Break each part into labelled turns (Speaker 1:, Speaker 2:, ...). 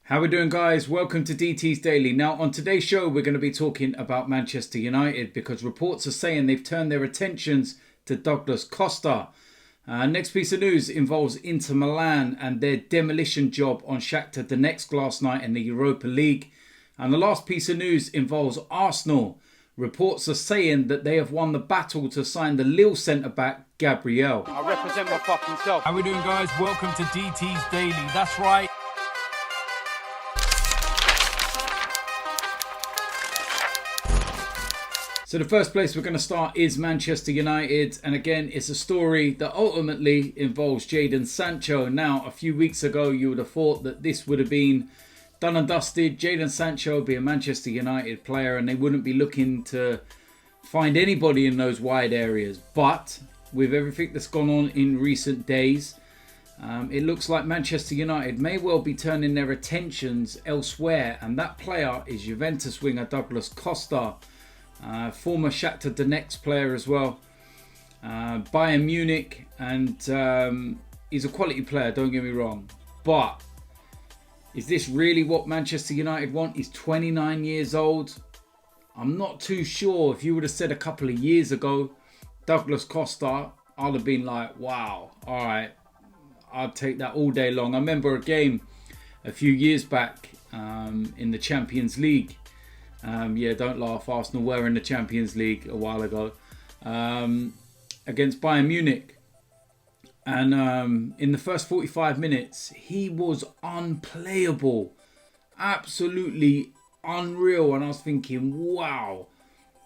Speaker 1: How we doing, guys? Welcome to DT's Daily. Now, on today's show, we're going to be talking about Manchester United because reports are saying they've turned their attentions to Douglas Costa. Next piece of news involves Inter Milan and their demolition job on Shakhtar Donetsk last night in the Europa League. And the last piece of news involves Arsenal. Reports are saying that they have won the battle to sign the Lille centre-back, Gabriel.
Speaker 2: I represent my fucking self.
Speaker 3: How we doing, guys? Welcome to DT's Daily. That's right.
Speaker 1: So the first place we're going to start is Manchester United. And again, it's a story that ultimately involves Jadon Sancho. Now, a few weeks ago, you would have thought that this would have been done and dusted. Jadon Sancho would be a Manchester United player and they wouldn't be looking to find anybody in those wide areas. But with everything that's gone on in recent days, it looks like Manchester United may well be turning their attentions elsewhere. And that player is Juventus winger Douglas Costa. Former Shakhtar Donetsk player as well, Bayern Munich, and he's a quality player, don't get me wrong. But is this really what Manchester United want? He's 29 years old. I'm not too sure. If you would have said a couple of years ago, Douglas Costa, I'd have been like, wow, all right, I'd take that all day long. I remember a game a few years back in the Champions League. Don't laugh. Arsenal were in the Champions League a while ago against Bayern Munich. And in the first 45 minutes, he was unplayable. Absolutely unreal. And I was thinking, wow,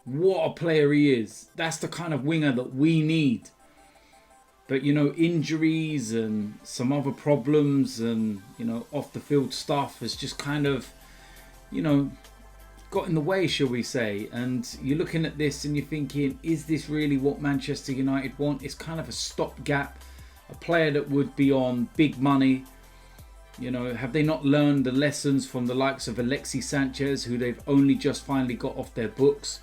Speaker 1: what a player he is. That's the kind of winger that we need. But, you know, injuries and some other problems and, you know, off the field stuff has just kind of, you know, got in the way, shall we say. And you're looking at this and you're thinking, is this really what Manchester United want? It's kind of a stopgap, a player that would be on big money. You know, have they not learned the lessons from the likes of Alexis Sanchez, who they've only just finally got off their books?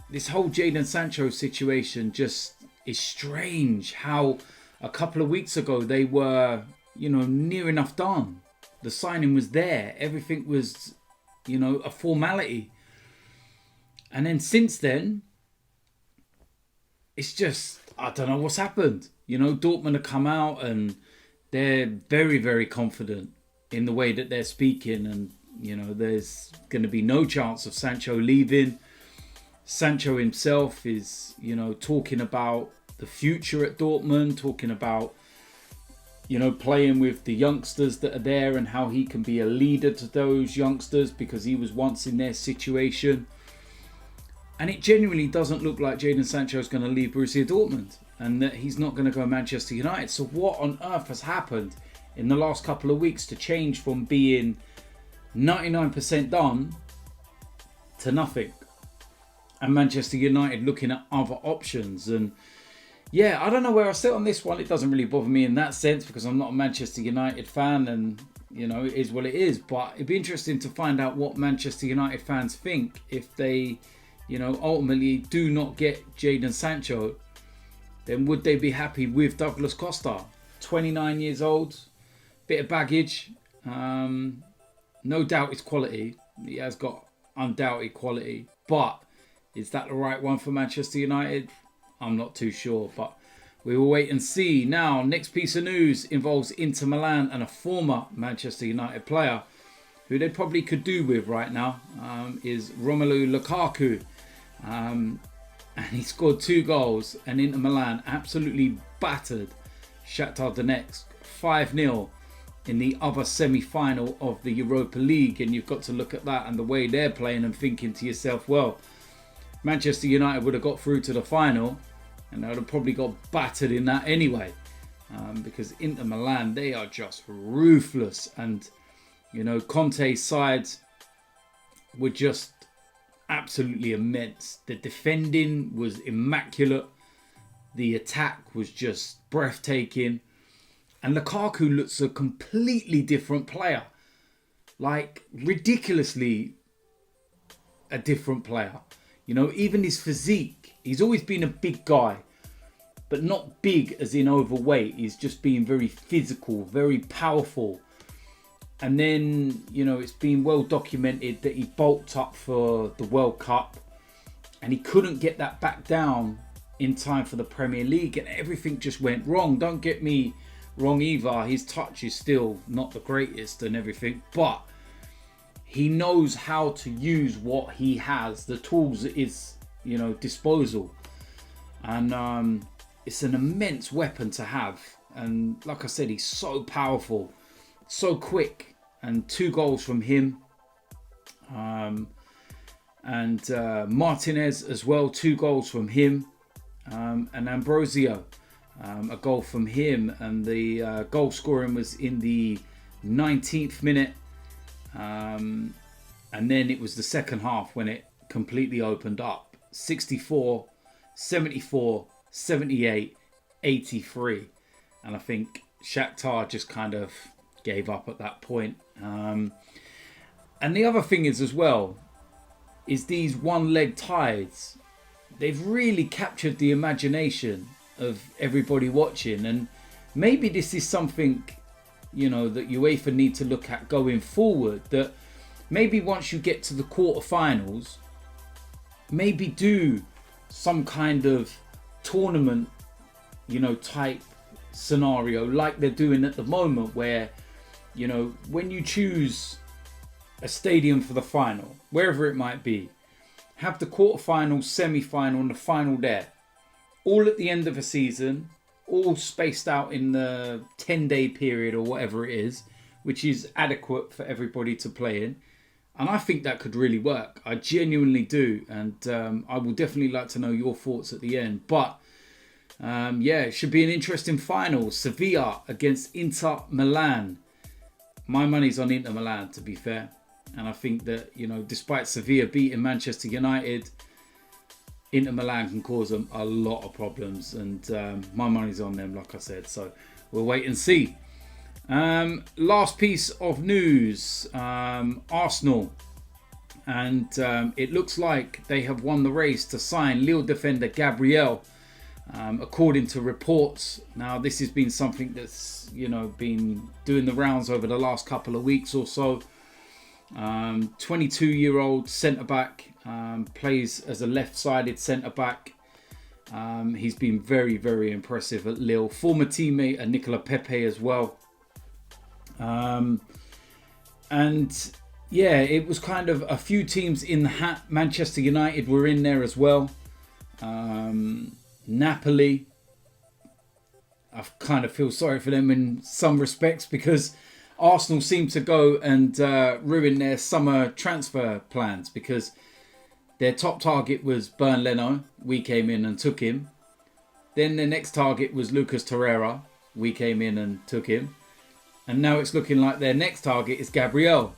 Speaker 1: This whole Jadon Sancho situation just is strange. How a couple of weeks ago they were, you know, near enough done. The signing was there. Everything was, you know, a formality. And then since then, it's just, I don't know what's happened. You know, Dortmund have come out and they're very, very confident in the way that they're speaking. And, you know, there's going to be no chance of Sancho leaving. Sancho himself is, you know, talking about the future at Dortmund, talking about, you know, playing with the youngsters that are there and how he can be a leader to those youngsters because he was once in their situation. And it genuinely doesn't look like Jadon Sancho is going to leave Borussia Dortmund and that he's not going to go Manchester United. So what on earth has happened in the last couple of weeks to change from being 99% done to nothing? And Manchester United looking at other options. And yeah, I don't know where I sit on this one. It doesn't really bother me in that sense because I'm not a Manchester United fan and, you know, it is what it is. But it'd be interesting to find out what Manchester United fans think if they, you know, ultimately do not get Jadon Sancho. Then would they be happy with Douglas Costa? 29 years old, bit of baggage. No doubt his quality. He has got undoubted quality. But is that the right one for Manchester United? I'm not too sure, but we will wait and see. Now, next piece of news involves Inter Milan and a former Manchester United player who they probably could do with right now is Romelu Lukaku. And he scored 2 goals and Inter Milan absolutely battered Shakhtar Donetsk 5-0 in the other semi-final of the Europa League. And you've got to look at that and the way they're playing and thinking to yourself, well, Manchester United would have got through to the final and they would have probably got battered in that anyway. Because Inter Milan, they are just ruthless. And, you know, Conte's sides were just absolutely immense. The defending was immaculate. The attack was just breathtaking. And Lukaku looks a completely different player. Like, ridiculously a different player. You know, even his physique. He's always been a big guy. But not big as in overweight. He's just been very physical, very powerful. And then, you know, it's been well documented that he bulked up for the World Cup and he couldn't get that back down in time for the Premier League, and everything just went wrong. Don't get me wrong either. His touch is still not the greatest and everything, but he knows how to use what he has, the tools at his, you know, disposal. And it's an immense weapon to have. And like I said, he's so powerful, so quick, and 2 goals from him. And Martinez as well, 2 goals from him. And Ambrosio, a goal from him. And the goal scoring was in the 19th minute. And then it was the second half when it completely opened up. 64, 74, 78, 83. And I think Shakhtar just kind of gave up at that point. And the other thing is as well, is these one-leg ties. They've really captured the imagination of everybody watching. And maybe this is something, you know, that UEFA need to look at going forward. That maybe once you get to the quarterfinals, maybe do some kind of tournament, you know, type scenario like they're doing at the moment, where, you know, when you choose a stadium for the final, wherever it might be, have the quarterfinal, semi-final and the final there, all at the end of a season, all spaced out in the 10-day period or whatever it is, which is adequate for everybody to play in. And I think that could really work. I genuinely do. And I will definitely like to know your thoughts at the end. But yeah, it should be an interesting final. Sevilla against Inter Milan. My money's on Inter Milan, to be fair. And I think that, you know, despite Sevilla beating Manchester United, Inter Milan can cause them a lot of problems. And my money's on them, like I said. So we'll wait and see. Last piece of news, Arsenal. And it looks like they have won the race to sign Lille defender Gabriel, according to reports. Now, this has been something that's, you know, been doing the rounds over the last couple of weeks or so. 22-year-old centre-back, plays as a left-sided centre-back. He's been very, very impressive at Lille. Former teammate of Nicola Pepe as well. And yeah, it was kind of a few teams in the hat. Manchester United were in there as well. Napoli. I kind of feel sorry for them in some respects, because Arsenal seem to go and ruin their summer transfer plans, because their top target was Leno. We came in and took him. Then their next target was Lucas Torreira. We came in and took him. And now it's looking like their next target is Gabriel.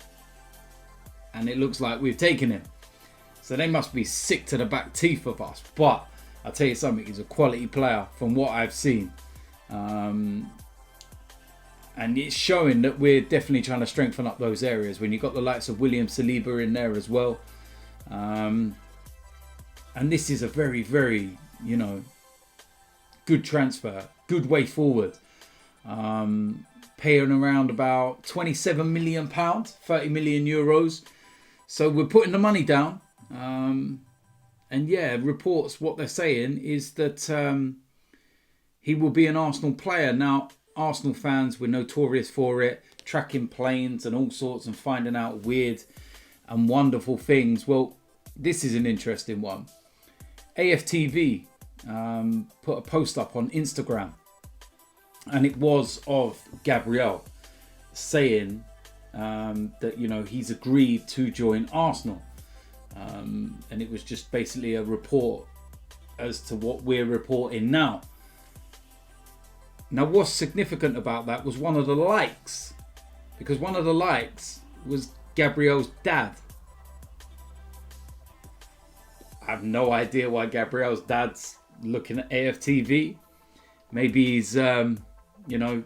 Speaker 1: And it looks like we've taken him. So they must be sick to the back teeth of us. But I'll tell you something, he's a quality player from what I've seen. And it's showing that we're definitely trying to strengthen up those areas. When you've got the likes of William Saliba in there as well. And this is a very, very, you know, good transfer. Good way forward. Paying around about £27 million, 30 million euros. So we're putting the money down. And yeah, reports, what they're saying is that he will be an Arsenal player. Now, Arsenal fans were notorious for it, tracking planes and all sorts and finding out weird and wonderful things. Well, this is an interesting one. AFTV put a post up on Instagram, and it was of Gabriel saying that, you know, he's agreed to join Arsenal. And it was just basically a report as to what we're reporting now. Now, what's significant about that was one of the likes, because one of the likes was Gabriel's dad. I have no idea why Gabriel's dad's looking at AFTV. Maybe he's, you know,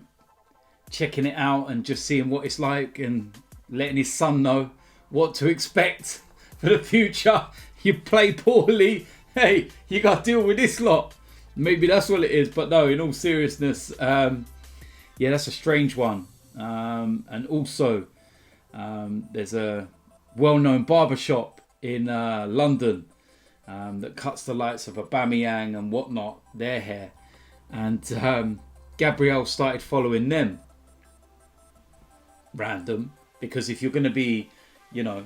Speaker 1: checking it out and just seeing what it's like and letting his son know what to expect for the future. You play poorly, hey, you got to deal with this lot. Maybe that's what it is. But no, in all seriousness, yeah, that's a strange one. And also, There's a well-known barbershop in London that cuts the likes of Aubameyang and whatnot, their hair. And Gabriel started following them. Random. Because if you're going to be, you know,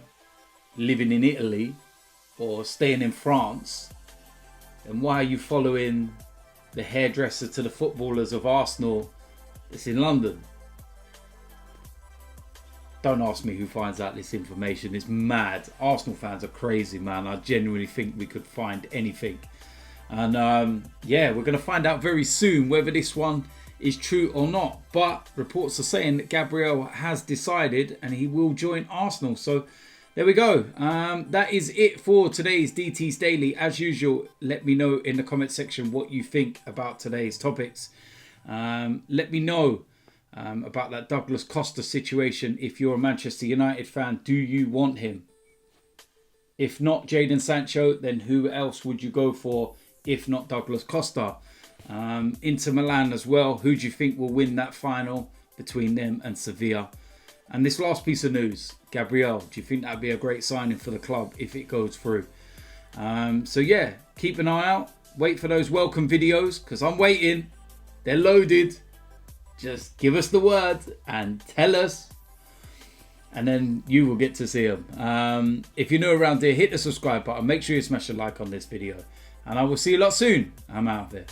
Speaker 1: living in Italy or staying in France, then why are you following the hairdresser to the footballers of Arsenal that's in London? Don't ask me who finds out this information. It's mad. Arsenal fans are crazy, man. I genuinely think we could find anything. And yeah, we're going to find out very soon whether this one is true or not. But reports are saying that Gabriel has decided and he will join Arsenal. So there we go. That is it for today's DT's Daily. As usual, let me know in the comment section what you think about today's topics. Let me know about that Douglas Costa situation. If you're a Manchester United fan, do you want him? If not Jadon Sancho, then who else would you go for if not Douglas Costa? Inter Milan as well. Who do you think will win that final between them and Sevilla? And this last piece of news, Gabriel, do you think that'd be a great signing for the club if it goes through? So yeah, keep an eye out. Wait for those welcome videos because I'm waiting. They're loaded. Just give us the word and tell us. And then you will get to see them. If you're new around here, hit the subscribe button. Make sure you smash a like on this video. And I will see you a lot soon. I'm out of here.